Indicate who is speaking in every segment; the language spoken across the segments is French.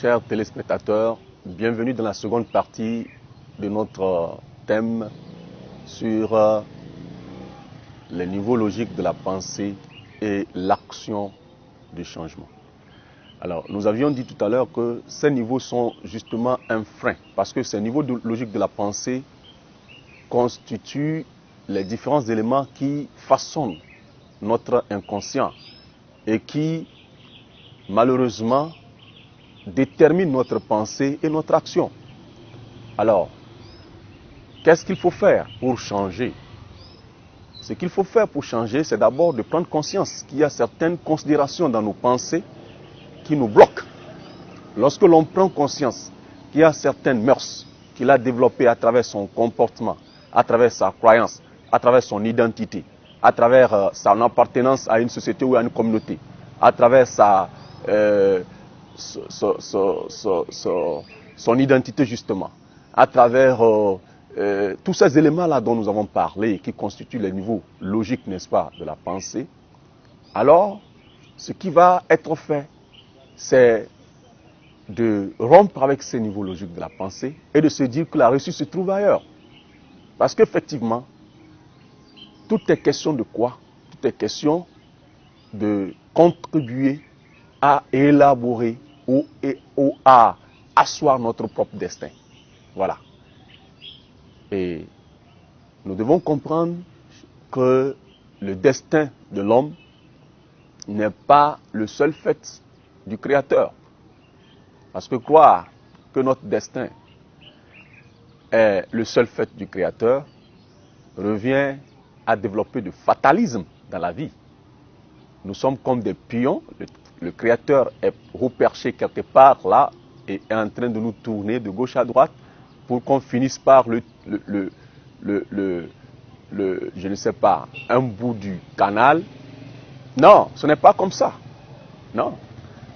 Speaker 1: chers téléspectateurs, bienvenue dans la seconde partie de notre thème sur les niveaux logiques de la pensée et l'action du changement. Alors, nous avions dit tout à l'heure que ces niveaux sont justement un frein, parce que ces niveaux logiques de la pensée constituent les différents éléments qui façonnent notre inconscient et qui, malheureusement, déterminent notre pensée et notre action. Alors, qu'est-ce qu'il faut faire pour changer? Ce qu'il faut faire pour changer, c'est d'abord de prendre conscience qu'il y a certaines considérations dans nos pensées qui nous bloquent. Lorsque l'on prend conscience qu'il y a certaines mœurs qu'il a développées à travers son comportement, à travers sa croyance, à travers son identité, à travers son appartenance à une société ou à une communauté, à travers son identité justement, à travers tous ces éléments-là dont nous avons parlé, qui constituent les niveaux logiques, n'est-ce pas, de la pensée, alors ce qui va être fait, c'est de rompre avec ces niveaux logiques de la pensée et de se dire que la réussite se trouve ailleurs. Parce qu'effectivement, tout est question de quoi? Tout est question de contribuer à élaborer ou à asseoir notre propre destin. Voilà. Et nous devons comprendre que le destin de l'homme n'est pas le seul fait du Créateur. Parce que croire que notre destin est le seul fait du Créateur revient à développer du fatalisme dans la vie. Nous sommes comme des pions, le Créateur est reperché quelque part là et est en train de nous tourner de gauche à droite pour qu'on finisse par je ne sais pas, un bout du canal. Non, ce n'est pas comme ça. Non.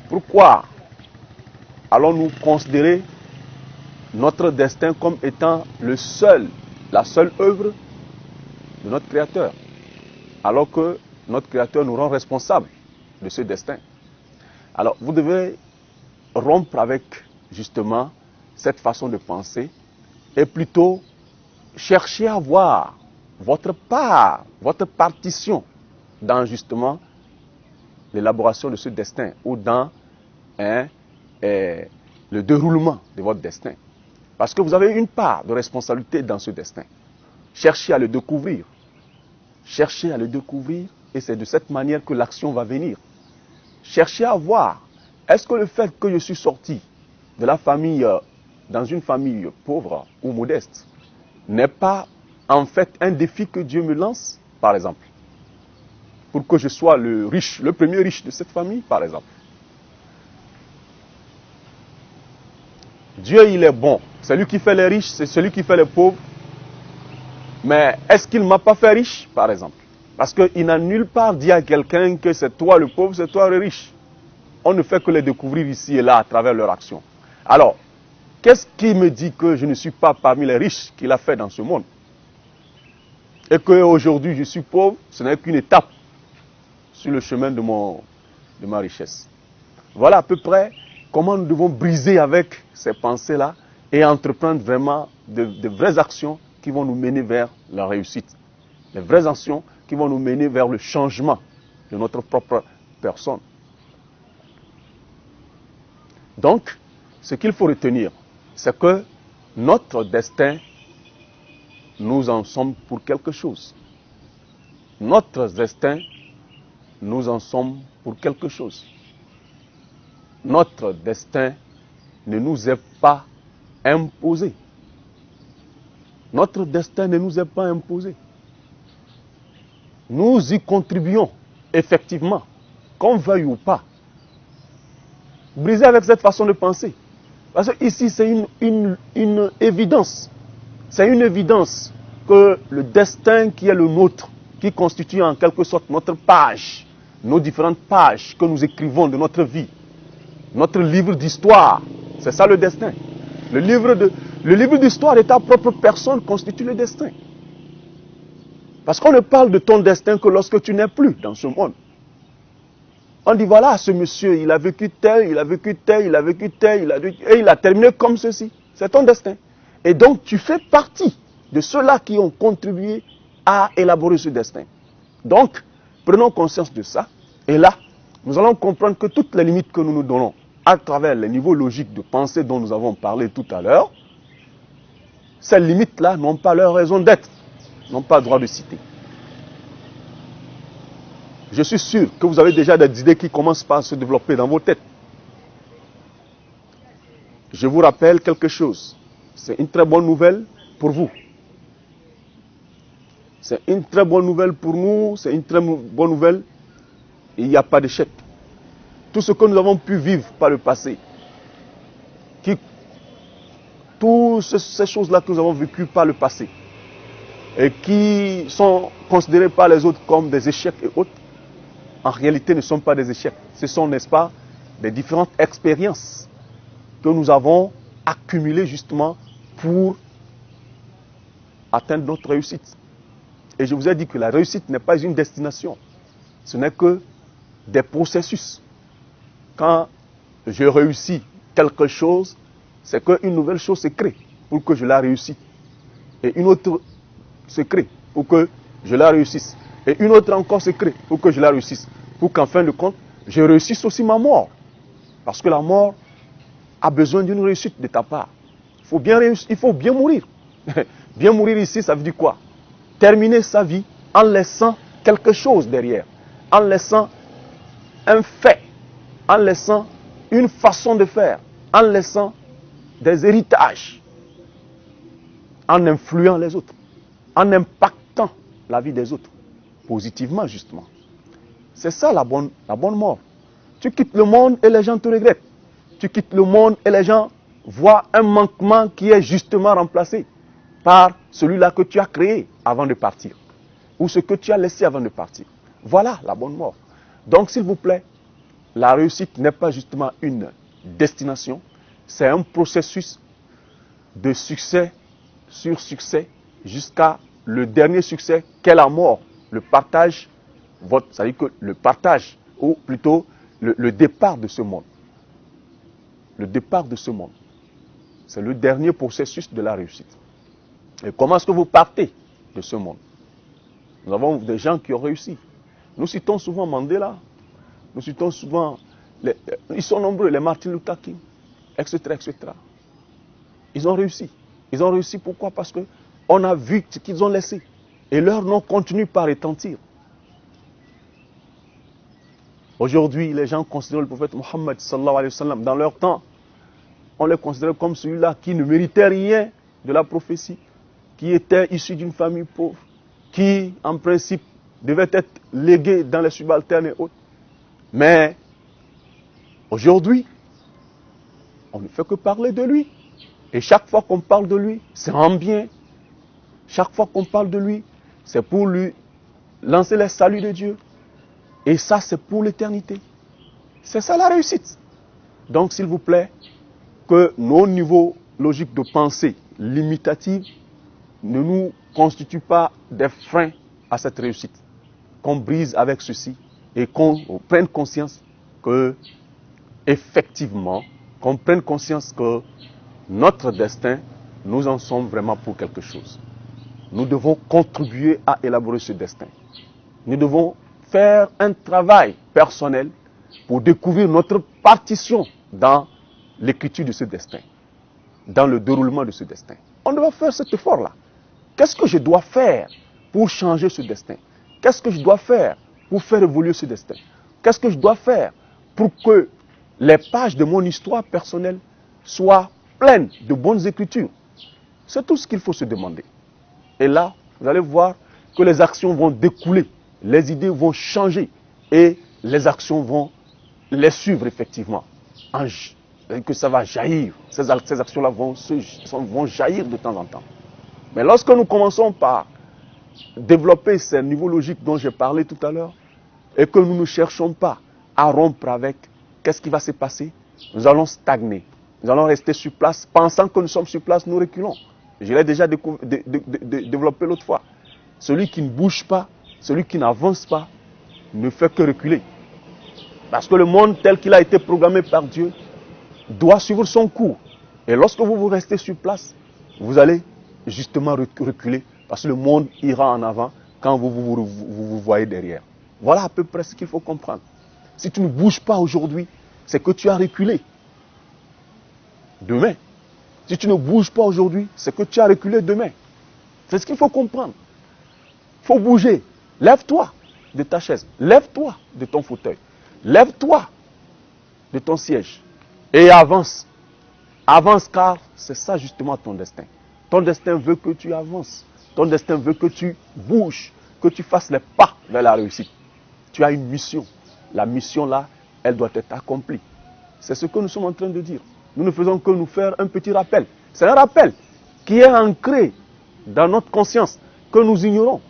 Speaker 1: Pourquoi allons-nous considérer notre destin comme étant la seule œuvre de notre Créateur, alors que notre Créateur nous rend responsables de ce destin? Alors, vous devez rompre avec, justement, cette façon de penser et plutôt chercher à voir votre part, votre partition dans, justement, l'élaboration de ce destin ou dans le déroulement de votre destin. Parce que vous avez une part de responsabilité dans ce destin. Cherchez à le découvrir. Cherchez à le découvrir et c'est de cette manière que l'action va venir. Cherchez à voir, est-ce que le fait que je suis sorti de la famille, dans une famille pauvre ou modeste, n'est pas en fait un défi que Dieu me lance, par exemple, pour que je sois le premier riche de cette famille, par exemple. Dieu, il est bon. C'est lui qui fait les riches, c'est celui qui fait les pauvres. Mais est-ce qu'il ne m'a pas fait riche, par exemple? Parce qu'il n'a nulle part dit à quelqu'un que c'est toi le pauvre, c'est toi le riche. On ne fait que les découvrir ici et là à travers leur action. Alors, qu'est-ce qui me dit que je ne suis pas parmi les riches qu'il a fait dans ce monde? Et qu'aujourd'hui je suis pauvre, ce n'est qu'une étape sur le chemin de ma richesse. Voilà à peu près comment nous devons briser avec ces pensées-là et entreprendre vraiment de vraies actions qui vont nous mener vers la réussite. Les vraies actions qui vont nous mener vers le changement de notre propre personne. Donc, ce qu'il faut retenir, c'est que notre destin, nous en sommes pour quelque chose. Notre destin, nous en sommes pour quelque chose. Notre destin ne nous est pas imposé. Notre destin ne nous est pas imposé. Nous y contribuons, effectivement, qu'on veuille ou pas. Briser avec cette façon de penser. Parce que ici, c'est une évidence. C'est une évidence que le destin qui est le nôtre, qui constitue en quelque sorte notre page, nos différentes pages que nous écrivons de notre vie, notre livre d'histoire, c'est ça le destin. Le livre d'histoire de ta propre personne constitue le destin. Parce qu'on ne parle de ton destin que lorsque tu n'es plus dans ce monde. On dit voilà, ce monsieur, il a vécu tel, il a vécu tel, il a vécu tel, et il a terminé comme ceci. C'est ton destin. Et donc tu fais partie de ceux-là qui ont contribué à élaborer ce destin. Donc, prenons conscience de ça. Et là, nous allons comprendre que toutes les limites que nous nous donnons à travers les niveaux logiques de pensée dont nous avons parlé tout à l'heure, ces limites-là n'ont pas leur raison d'être, n'ont pas droit de citer. Je suis sûr que vous avez déjà des idées qui commencent par se développer dans vos têtes. Je vous rappelle quelque chose. C'est une très bonne nouvelle pour vous. C'est une très bonne nouvelle pour nous. C'est une très bonne nouvelle. Il n'y a pas d'échec. Tout ce que nous avons pu vivre par le passé, toutes ces choses-là que nous avons vécues par le passé, et qui sont considérées par les autres comme des échecs et autres, en réalité ne sont pas des échecs. Ce sont, n'est-ce pas, des différentes expériences que nous avons accumulées justement pour atteindre notre réussite. Et je vous ai dit que la réussite n'est pas une destination. Ce n'est que des processus. Quand je réussis quelque chose, c'est qu'une nouvelle chose se crée pour que je la réussisse. Et une autre se crée pour que je la réussisse. Et une autre encore se crée pour que je la réussisse. Pour qu'en fin de compte, je réussisse aussi ma mort. Parce que la mort a besoin d'une réussite de ta part. Il faut bien réussir, il faut bien mourir. Bien mourir ici, ça veut dire quoi? Terminer sa vie en laissant quelque chose derrière. En laissant un fait. En laissant une façon de faire. En laissant des héritages. En influant les autres. En impactant la vie des autres. Positivement, justement. C'est ça la bonne mort. Tu quittes le monde et les gens te regrettent. Tu quittes le monde et les gens voient un manquement qui est justement remplacé par celui-là que tu as créé avant de partir. Ou ce que tu as laissé avant de partir. Voilà la bonne mort. Donc, s'il vous plaît, la réussite n'est pas justement une destination. C'est un processus de succès sur succès jusqu'à le dernier succès qu'est la mort. Le partage, c'est-à-dire que le partage, ou plutôt le départ de ce monde. Le départ de ce monde. C'est le dernier processus de la réussite. Et comment est-ce que vous partez de ce monde? Nous avons des gens qui ont réussi. Nous citons souvent Mandela. Nous citons souvent, ils sont nombreux, les Martin Luther King, etc., etc. Ils ont réussi. Ils ont réussi pourquoi? Parce qu'on a vu ce qu'ils ont laissé. Et leur nom continue par retentir. Aujourd'hui, les gens considèrent le prophète Mohammed sallallahu alayhi wa sallam. Dans leur temps, on les considérait comme celui-là qui ne méritait rien de la prophétie, qui était issu d'une famille pauvre, qui, en principe, devait être légué dans les subalternes et autres. Mais, aujourd'hui, on ne fait que parler de lui. Et chaque fois qu'on parle de lui, c'est en bien. Chaque fois qu'on parle de lui, c'est pour lui lancer les saluts de Dieu. Et ça, c'est pour l'éternité. C'est ça la réussite. Donc, s'il vous plaît, que nos niveaux logiques de pensée limitatifs ne nous constituent pas des freins à cette réussite. Qu'on brise avec ceci et qu'on prenne conscience que, effectivement, qu'on prenne conscience que notre destin, nous en sommes vraiment pour quelque chose. Nous devons contribuer à élaborer ce destin. Nous devons faire un travail personnel pour découvrir notre partition dans l'écriture de ce destin, dans le déroulement de ce destin. On doit faire cet effort-là. Qu'est-ce que je dois faire pour changer ce destin? Qu'est-ce que je dois faire pour faire évoluer ce destin? Qu'est-ce que je dois faire pour que les pages de mon histoire personnelle soient pleines de bonnes écritures? C'est tout ce qu'il faut se demander. Et là, vous allez voir que les actions vont découler, les idées vont changer et les actions vont les suivre effectivement. Que ça va jaillir. Ces actions-là vont jaillir de temps en temps. Mais lorsque nous commençons par développer ces niveaux logiques dont j'ai parlé tout à l'heure et que nous ne cherchons pas à rompre avec, qu'est-ce qui va se passer? Nous allons stagner. Nous allons rester sur place. Pensant que nous sommes sur place, nous reculons. Je l'ai déjà développé l'autre fois. Celui qui ne bouge pas, celui qui n'avance pas, ne fait que reculer. Parce que le monde tel qu'il a été programmé par Dieu doit suivre son cours. Et lorsque vous restez sur place, vous allez justement reculer. Parce que le monde ira en avant quand vous voyez derrière. Voilà à peu près ce qu'il faut comprendre. Si tu ne bouges pas aujourd'hui, c'est que tu as reculé. Demain, si tu ne bouges pas aujourd'hui, c'est que tu as reculé demain. C'est ce qu'il faut comprendre. Il faut bouger. Lève-toi de ta chaise. Lève-toi de ton fauteuil. Lève-toi de ton siège. Et avance. Avance car c'est ça justement ton destin. Ton destin veut que tu avances. Ton destin veut que tu bouges, que tu fasses les pas vers la réussite. Tu as une mission. La mission là, elle doit être accomplie. C'est ce que nous sommes en train de dire. Nous ne faisons que nous faire un petit rappel. C'est un rappel qui est ancré dans notre conscience, que nous ignorons.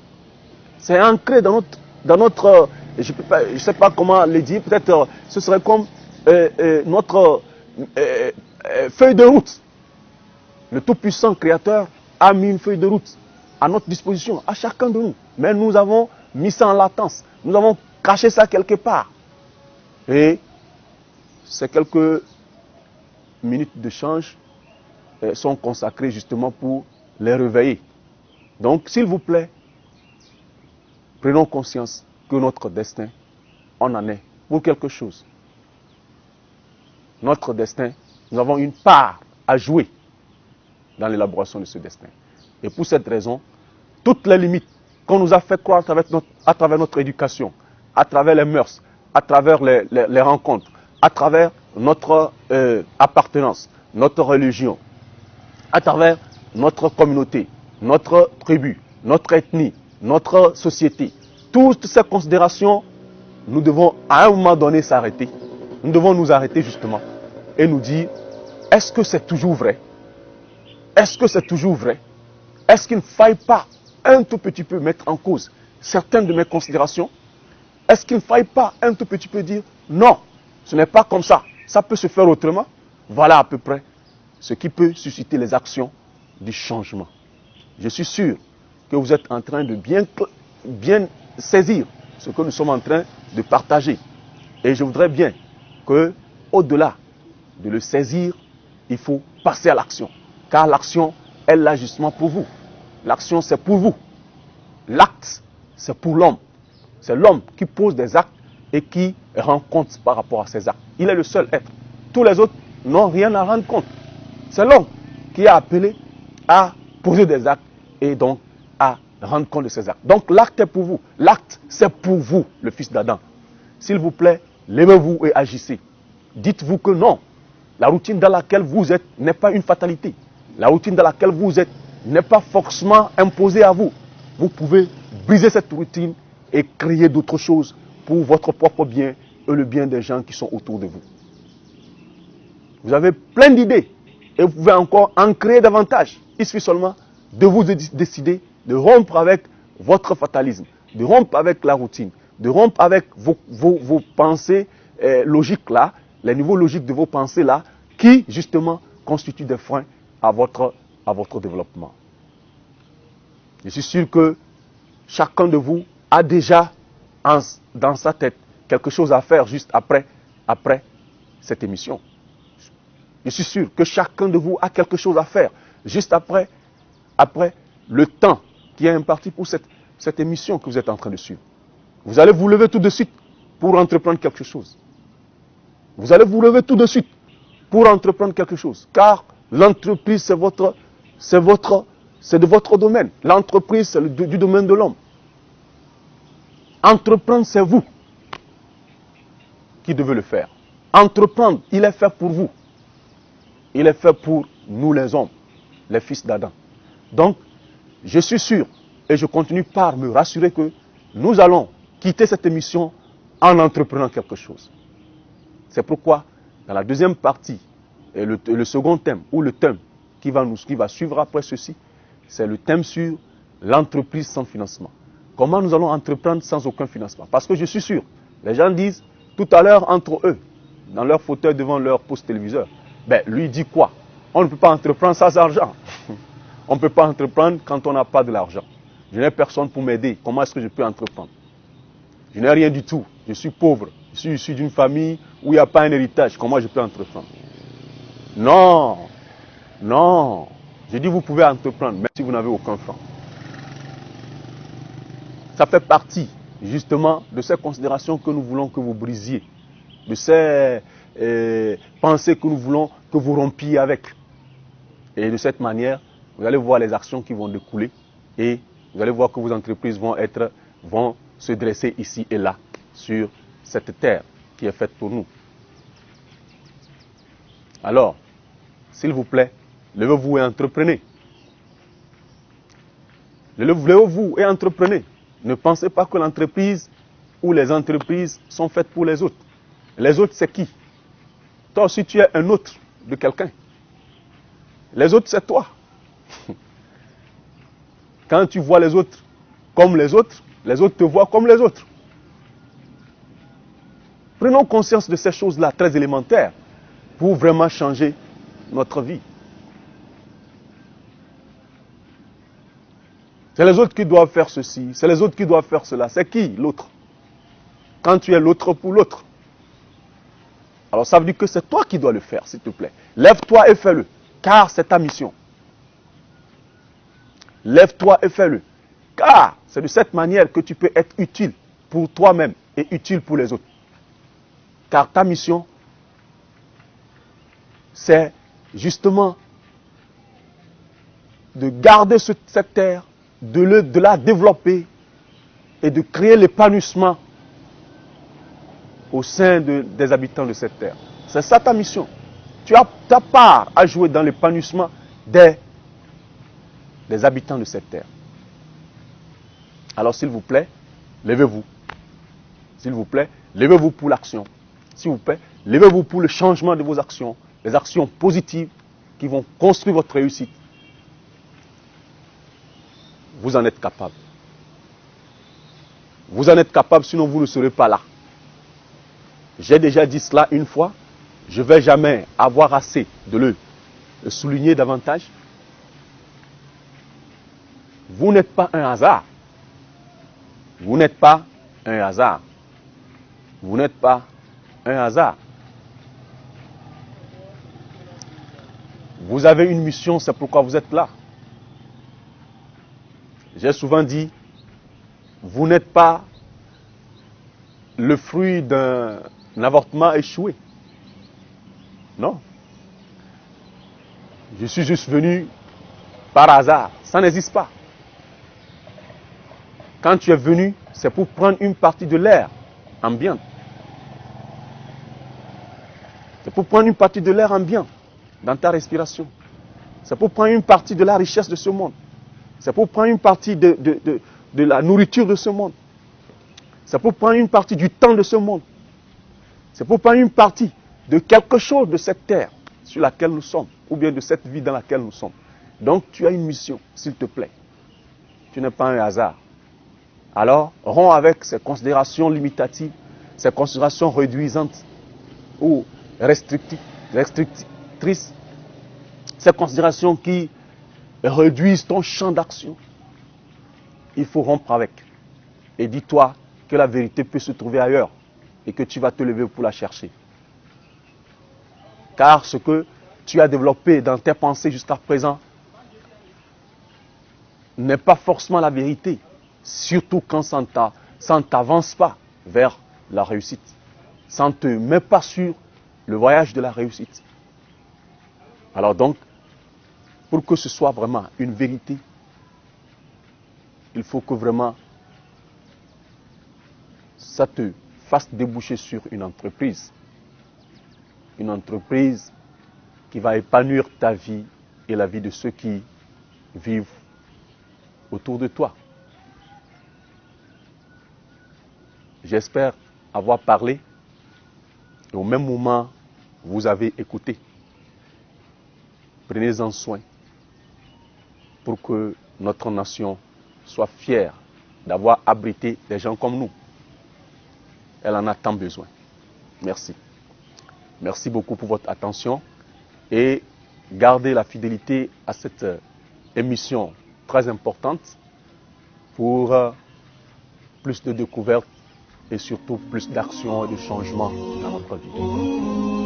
Speaker 1: C'est ancré dans notre je ne sais pas comment le dire, peut-être ce serait comme notre feuille de route. Le Tout-Puissant Créateur a mis une feuille de route à notre disposition, à chacun de nous. Mais nous avons mis ça en latence. Nous avons caché ça quelque part. Et ces quelques minutes d'échange sont consacrées justement pour les réveiller. Donc, s'il vous plaît, prenons conscience que notre destin, on en est pour quelque chose. Notre destin, nous avons une part à jouer dans l'élaboration de ce destin. Et pour cette raison, toutes les limites qu'on nous a fait croire à travers notre éducation, à travers les mœurs, à travers les rencontres, à travers notre appartenance, notre religion, à travers notre communauté, notre tribu, notre ethnie, notre société. Toutes ces considérations, nous devons à un moment donné s'arrêter. Nous devons nous arrêter justement et nous dire, est-ce que c'est toujours vrai? Est-ce que c'est toujours vrai? Est-ce qu'il ne faille pas un tout petit peu mettre en cause certaines de mes considérations? Est-ce qu'il ne faille pas un tout petit peu dire, non, ce n'est pas comme ça, ça peut se faire autrement? Voilà à peu près ce qui peut susciter les actions du changement. Je suis sûr que vous êtes en train de bien saisir ce que nous sommes en train de partager. Et je voudrais bien que, au-delà de le saisir, il faut passer à l'action. Car l'action est là justement pour vous. L'action, c'est pour vous. L'acte, c'est pour l'homme. C'est l'homme qui pose des actes et qui rend compte par rapport à ces actes. Il est le seul être. Tous les autres n'ont rien à rendre compte. C'est l'homme qui est appelé à poser des actes et donc à rendre compte de ces actes. Donc l'acte est pour vous. L'acte, c'est pour vous, le fils d'Adam. S'il vous plaît, levez-vous et agissez. Dites-vous que non, la routine dans laquelle vous êtes n'est pas une fatalité. La routine dans laquelle vous êtes n'est pas forcément imposée à vous. Vous pouvez briser cette routine et créer d'autres choses pour votre propre bien et le bien des gens qui sont autour de vous. Vous avez plein d'idées et vous pouvez encore en créer davantage. Il suffit seulement de vous décider de rompre avec votre fatalisme, de rompre avec la routine, de rompre avec vos pensées logiques là, les niveaux logiques de vos pensées là, qui justement constituent des freins à votre développement. Je suis sûr que chacun de vous a déjà dans sa tête quelque chose à faire juste après cette émission. Je suis sûr que chacun de vous a quelque chose à faire juste après le temps qui est imparti pour cette émission que vous êtes en train de suivre. Vous allez vous lever tout de suite pour entreprendre quelque chose. Vous allez vous lever tout de suite pour entreprendre quelque chose. Car l'entreprise, c'est de votre domaine. L'entreprise, c'est du domaine de l'homme. Entreprendre, c'est vous qui devez le faire. Entreprendre, il est fait pour vous. Il est fait pour nous les hommes, les fils d'Adam. Donc, je suis sûr et je continue par me rassurer que nous allons quitter cette émission en entreprenant quelque chose. C'est pourquoi, dans la deuxième partie, et le second thème, ou le thème qui va suivre après ceci, c'est le thème sur l'entreprise sans financement. Comment nous allons entreprendre sans aucun financement? Parce que je suis sûr, les gens disent, tout à l'heure, entre eux, dans leur fauteuil devant leur poste téléviseur, ben, lui dit quoi? On ne peut pas entreprendre sans argent. On ne peut pas entreprendre quand on n'a pas de l'argent. Je n'ai personne pour m'aider. Comment est-ce que je peux entreprendre? Je n'ai rien du tout. Je suis pauvre. Je suis issu d'une famille où il n'y a pas un héritage. Comment je peux entreprendre? Non, non. Je dis vous pouvez entreprendre, même si vous n'avez aucun franc. Ça fait partie, justement, de ces considérations que nous voulons que vous brisiez. De ces pensées que nous voulons que vous rompiez avec. Et de cette manière, vous allez voir les actions qui vont découler et vous allez voir que vos entreprises vont se dresser ici et là sur cette terre qui est faite pour nous. Alors, s'il vous plaît, levez-vous et entreprenez. Levez-vous et entreprenez. Ne pensez pas que l'entreprise ou les entreprises sont faites pour les autres. Les autres, c'est qui? Toi aussi, tu es un autre de quelqu'un. Les autres, c'est toi. Quand tu vois les autres te voient comme les autres. Prenons conscience de ces choses-là, très élémentaires, pour vraiment changer notre vie. C'est les autres qui doivent faire ceci, c'est les autres qui doivent faire cela. C'est qui l'autre? Quand tu es l'autre pour l'autre. Alors ça veut dire que c'est toi qui dois le faire, s'il te plaît. Lève-toi et fais-le, car c'est ta mission. Lève-toi et fais-le, car c'est de cette manière que tu peux être utile pour toi-même et utile pour les autres. Car ta mission, c'est justement de garder cette terre, de la développer et de créer l'épanouissement au sein des habitants de cette terre. C'est ça ta mission. Tu as ta part à jouer dans l'épanouissement des habitants de cette terre. Alors s'il vous plaît, levez-vous. S'il vous plaît, levez-vous pour l'action. S'il vous plaît, levez-vous pour le changement de vos actions, les actions positives qui vont construire votre réussite. Vous en êtes capable. Vous en êtes capable, sinon vous ne serez pas là. J'ai déjà dit cela une fois. Je ne vais jamais avoir assez de le souligner davantage. Vous n'êtes pas un hasard. Vous n'êtes pas un hasard. Vous n'êtes pas un hasard. Vous avez une mission, c'est pourquoi vous êtes là. J'ai souvent dit, vous n'êtes pas le fruit d'un avortement échoué. Non. Je suis juste venu par hasard. Ça n'existe pas. Quand tu es venu, c'est pour prendre une partie de l'air ambiant. C'est pour prendre une partie de l'air ambiant dans ta respiration. C'est pour prendre une partie de la richesse de ce monde. C'est pour prendre une partie de la nourriture de ce monde. C'est pour prendre une partie du temps de ce monde. C'est pour prendre une partie de quelque chose de cette terre sur laquelle nous sommes, ou bien de cette vie dans laquelle nous sommes. Donc tu as une mission, s'il te plaît. Tu n'es pas un hasard. Alors, romps avec ces considérations limitatives, ces considérations réduisantes ou restrictrices, ces considérations qui réduisent ton champ d'action. Il faut rompre avec. Et dis-toi que la vérité peut se trouver ailleurs et que tu vas te lever pour la chercher. Car ce que tu as développé dans tes pensées jusqu'à présent n'est pas forcément la vérité, surtout quand ça ne t'avance pas vers la réussite. Ça ne te met pas sur le voyage de la réussite. Alors donc, pour que ce soit vraiment une vérité, il faut que vraiment ça te fasse déboucher sur une entreprise. Une entreprise qui va épanouir ta vie et la vie de ceux qui vivent autour de toi. J'espère avoir parlé et au même moment, vous avez écouté. Prenez-en soin pour que notre nation soit fière d'avoir abrité des gens comme nous. Elle en a tant besoin. Merci. Merci beaucoup pour votre attention et gardez la fidélité à cette émission très importante pour plus de découvertes et surtout plus d'action et de changement dans notre vie.